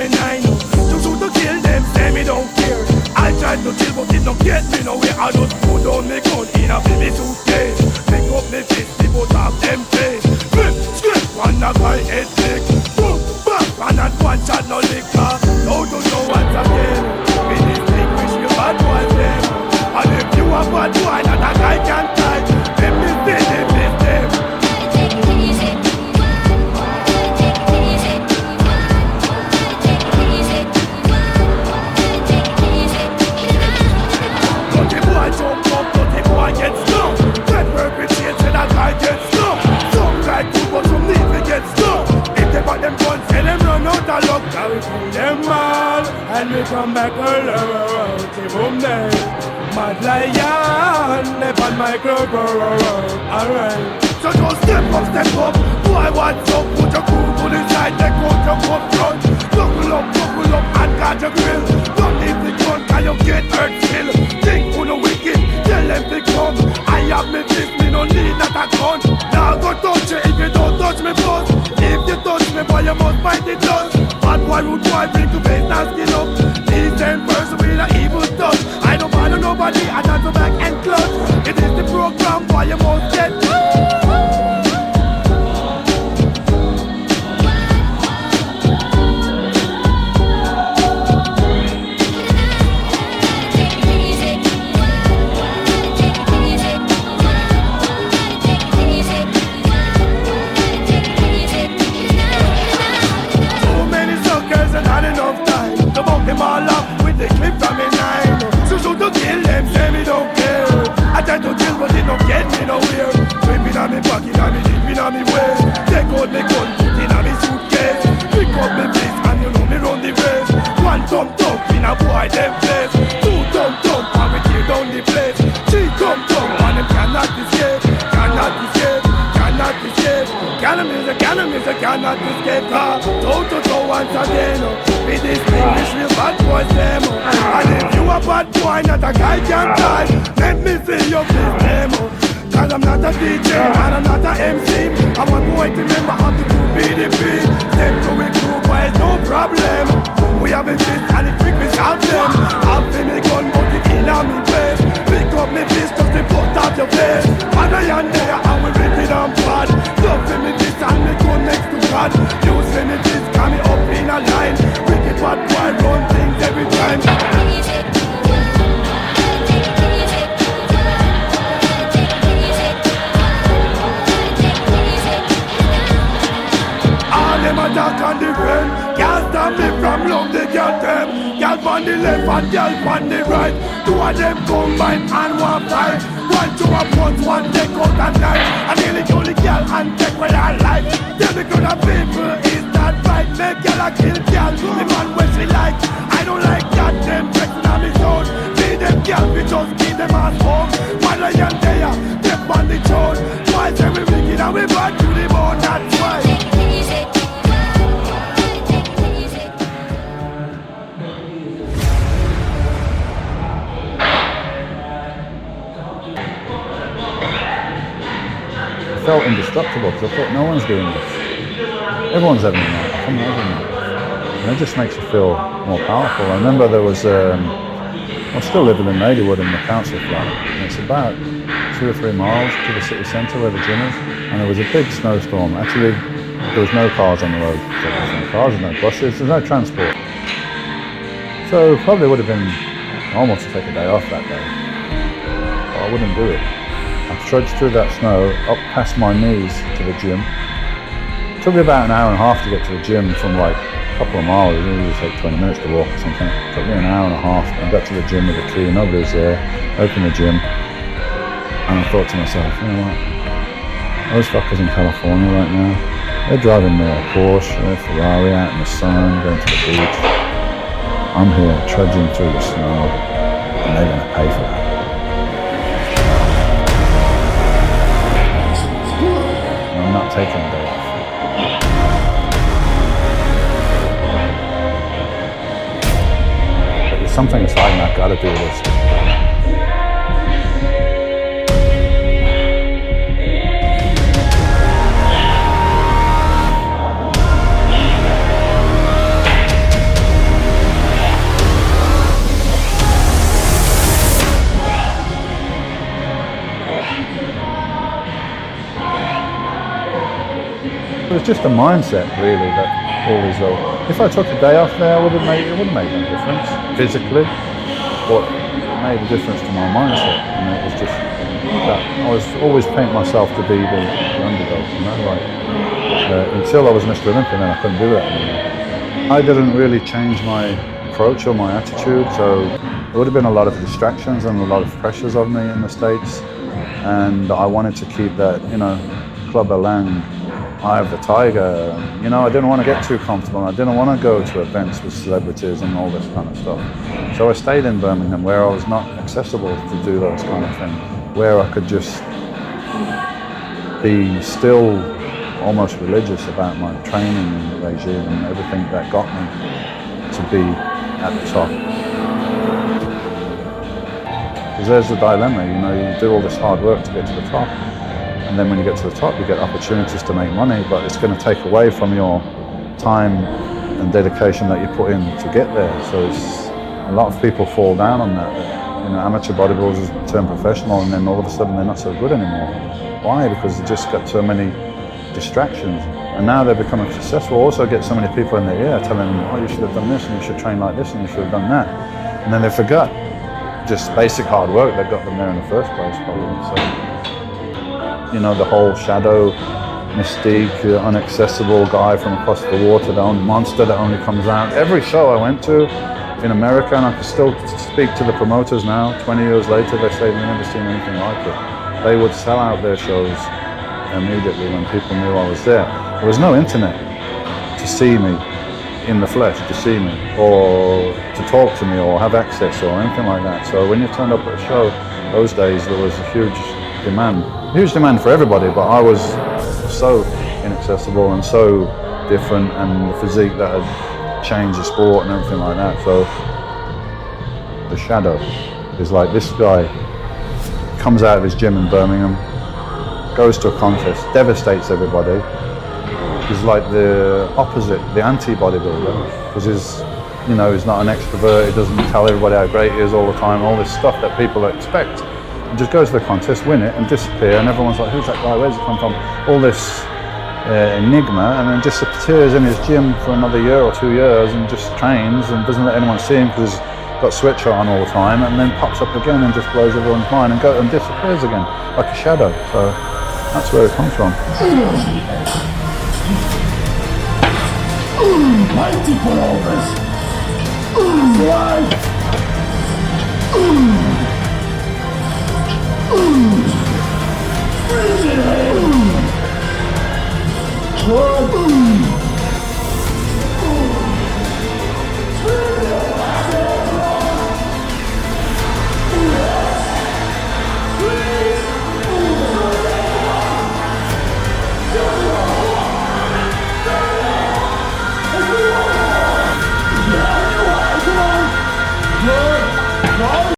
me nine. To shoot to kill them, say me don't care. I tried to chill but it don't get me nowhere. I just put on me gun in a baby suitcase. Pick up me fist, the both of them face. Flip, script, one of my head sick. Boom, bam, and that one shot no liquor. No, no, no, once again. We distinguish your bad boys them. And if you a bad boy, not a guy can tie. Them is them, them is them. Take it easy. Take it easy. Take it easy. Take it easy. Dirty boy jump up, dirty boy get stung. Red perpetrates and that guy get stung. Some like good but some need to get stung. If they got them guns, say them run out of luck. Now we kill them all, and we come back alone. Give them there. Mad lion, left on my club, alright. So just step up, boy what's up? Put your crew to the side, take out your cup front. Buckle up, and catch your grill. Don't leave the gun, can you get hurt still? Think who no wicked, tell them to come. I have me fist, me no need not a gun. Now go touch you if you don't touch me boss. If you touch me boy, you must fight it dust. Bad boy, rude boy, bring to face, now skin up. These 10 person with an evil touch. I don't bother nobody, I dance back and clutch. It is the program, boy, you must get. Them all up with the clip from me nine. So shoot to kill them, say me don't care. I try to kill but it don't get me nowhere. Sweeping on me pocket, on me dipping on me waist. Take out me gun, put in on me suitcase. Pick up me fist and you know me run the race. One thump in a boy them place. Two thump and we tear down the place. Three thump and them cannot escape. Cannot escape, cannot escape. Cannot escape. Toe to toe once again. We distinguish real bad boys them. And if you a bad boy, not a guy can die. Let me see your face them. Cause I'm not a DJ and I'm not a MC. I'm a boy to remember how to do BDP. Step to a group, boy, it's no problem. We have a fist and it quick we shout them. I'll feel me gun, but it in on me face. Pick up me fist, just to put out your face. And I am there and we rip it on bad. Love me this and me go next to God. You say me this, come me up in a line. Wicked bad boy run things every time. Them attack and defend. Can't stop me from love the girl them. Girl on the left and girl on the right. Two of them combine and one fight. One to a punch, one take out and knife. I nearly kill the girl and take what I like. Tell me good of people, is that right? Make girl a kill girl, the man when she like. I don't like that, them flexing on me zone. Feed them girl, we just keep them at home. One lion there, step on the throne. Twice every wicked and we bad to the bone, that's why. I felt indestructible because I thought no one's doing this. Everyone's having a night. I'm having a night. And it just makes you feel more powerful. I remember there was, I still living in Ladywood in the council flat. And it's about 2 or 3 miles to the city centre where the gym is. And there was a big snowstorm. Actually, there was no cars on the road. There was no cars, no buses, there's no transport. So probably would have been almost to take a day off that day. But I wouldn't do it. I trudged through that snow, up past my knees to the gym. It took me about an hour and a half to get to the gym from like a couple of miles. It usually take 20 minutes to walk or something. It took me an hour and a half. I got to the gym with the key, nobody was there. Opened the gym, and I thought to myself, you know what? Those fuckers in California right now, they're driving their Porsche, their Ferrari out in the sun, going to the beach. I'm here trudging through the snow, and they're going to pay for that. I'm not taking a day off. But there's something inside me, I've got to do this. It was just a mindset, really, that always though. If I took a day off there, it wouldn't make no difference physically, but it made a difference to my mindset. And it was just that I was always paint myself to be the underdog, you know, like until I was Mr. Olympia, then I couldn't do that anymore. I didn't really change my approach or my attitude, so there would have been a lot of distractions and a lot of pressures of me in the States, and I wanted to keep that, you know, Club Elang, Eye of the Tiger. You know, I didn't want to get too comfortable. I didn't want to go to events with celebrities and all this kind of stuff. So I stayed in Birmingham, where I was not accessible to do those kind of things, where I could just be still almost religious about my training regime and everything that got me to be at the top. Because there's the dilemma, you know, you do all this hard work to get to the top, and then when you get to the top, you get opportunities to make money, but it's going to take away from your time and dedication that you put in to get there. So a lot of people fall down on that. You know, amateur bodybuilders turn professional, and then all of a sudden they're not so good anymore. Why? Because they just got so many distractions, and now they're becoming successful. Also get so many people in their ear telling them, oh, you should have done this, and you should train like this, and you should have done that, and then they forgot just basic hard work that got them there in the first place, probably. So, you know, the whole shadow mystique, unaccessible guy from across the water, the only monster that only comes out. Every show I went to in America, and I can still speak to the promoters now, 20 years later, they say they've never seen anything like it. They would sell out their shows immediately when people knew I was there. There was no internet to see me in the flesh, to see me, or to talk to me, or have access, or anything like that. So when you turned up at a show, those days there was a huge demand for everybody, but I was so inaccessible and so different, and the physique that had changed the sport and everything like that. So the shadow is like, this guy comes out of his gym in Birmingham, goes to a contest, devastates everybody. He's like the opposite, the anti-bodybuilder, because he's not an extrovert. He doesn't tell everybody how great he is all the time, all this stuff that people expect. He just goes to the contest, win it, and disappear, and everyone's like, who's that guy, where's he come from? All this enigma, and then disappears in his gym for another year or 2 years and just trains and doesn't let anyone see him because he's got sweatshirt on all the time, and then pops up again and just blows everyone's mind and disappears again, like a shadow. So that's where it comes from. Mighty pullovers! Right! Freezing!